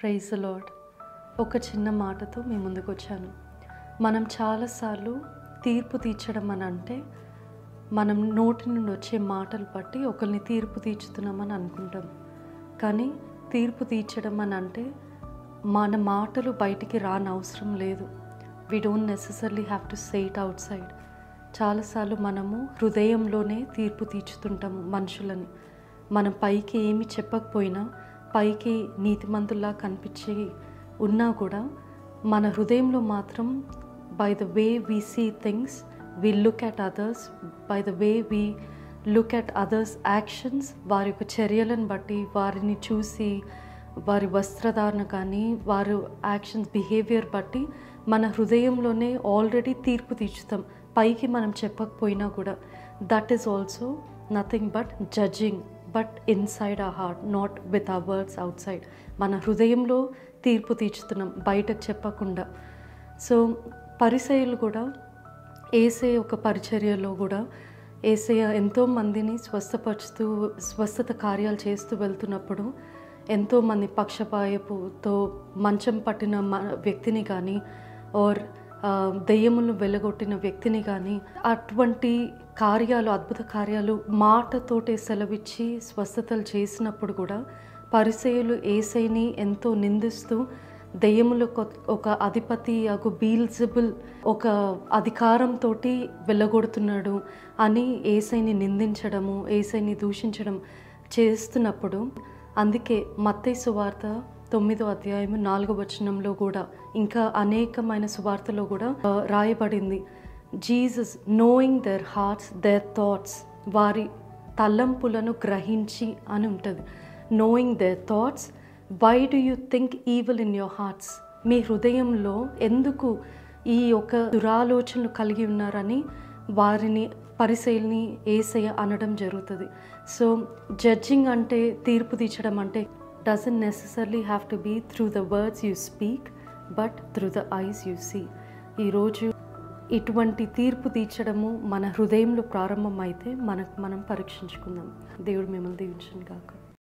Praise the lord. ఒక చిన్న మాటతో మీ ముందుకు వచ్చాను. మనం చాలాసార్లు తీర్పు తీర్చడం అని అంటే మనం నోటి నుండి వచ్చే మాటలు బట్టి ఒకరిని తీర్పు తీర్చుతున్నామని అనుకుంటాం. కానీ తీర్పు తీర్చడం అని అంటే మన మాటలు బయటికి రానవసరం లేదు. We don't necessarily have to say it out side. చాలాసార్లు మనము హృదయంలోనే తీర్పు తీర్చుతుంటాము మనుషులని. మనం పైకి ఏమి చెప్పకపోయినా, పైకి నీతిమంతుల్లా కనిపించి ఉన్నా కూడా మన హృదయంలో మాత్రం by the way we see things, we look at others, by the way we look at others actions, వారి యొక్క చర్యలను బట్టి, వారిని చూసి, వారి వస్త్రధారణ కానీ, వారి యాక్షన్స్ బిహేవియర్ బట్టి మన హృదయంలోనే ఆల్రెడీ తీర్పు తీర్చుతాం, పైకి మనం చెప్పకపోయినా కూడా. That is also nothing but judging, but inside our heart, not with our words out side. మన హృదయంలో తీర్పు తీర్చుతున్నాం, బయటకు చెప్పకుండా. సో పరిసయ్యులు కూడా యేసయ్య ఒక పరిచర్యలో కూడా యేసయ్య ఎంతోమందిని స్వస్థపరుస్తూ స్వస్థత కార్యాలు చేస్తూ వెళ్తున్నప్పుడు ఎంతోమంది పక్షపాయపుతో మంచం పట్టిన వ్యక్తిని కానీ, ఆర్ దెయ్యములను వెళ్ళగొట్టిన వ్యక్తిని కానీ, అటువంటి కార్యాలు, అద్భుత కార్యాలు మాటతోటే సెలవిచ్చి స్వస్థతలు చేసినప్పుడు కూడా పరిసయ్యులు యేసయ్యని ఎంతో నిందిస్తూ, దెయ్యములకు ఒక అధిపతి బీల్జెబుల్ ఒక అధికారంతో వెళ్ళగొడుతున్నాడు అని యేసయ్యని నిందించడము, యేసయ్యని దూషించడం చేస్తున్నప్పుడు, అందుకే మత్తయి సువార్త 9వ అధ్యాయం 4వ వచనంలో కూడా, ఇంకా అనేకమైన సువార్తలో కూడా రాయబడింది, Jesus knowing their hearts, their thoughts, వారి తలంపులను గ్రహించి అని ఉంటుంది. Knowing their thoughts, why do you think evil in your hearts, మీ హృదయంలో ఎందుకు ఈ యొక్క దురాలోచనలు కలిగి ఉన్నారని వారిని, పరిసయ్యుల్ని యేసయ్య అనడం జరుగుతుంది. సో జడ్జింగ్ అంటే, తీర్పు తీర్చడం అంటే doesn't necessarily have to be through the words you speak, but through the eyes you see. ఈరోజు ఇటువంటి తీర్పు తీర్చడము మన హృదయంలో ప్రారంభమైతే మనం పరీక్షించుకుందాం. దేవుడు మిమ్మల్ని దీవించును గాక.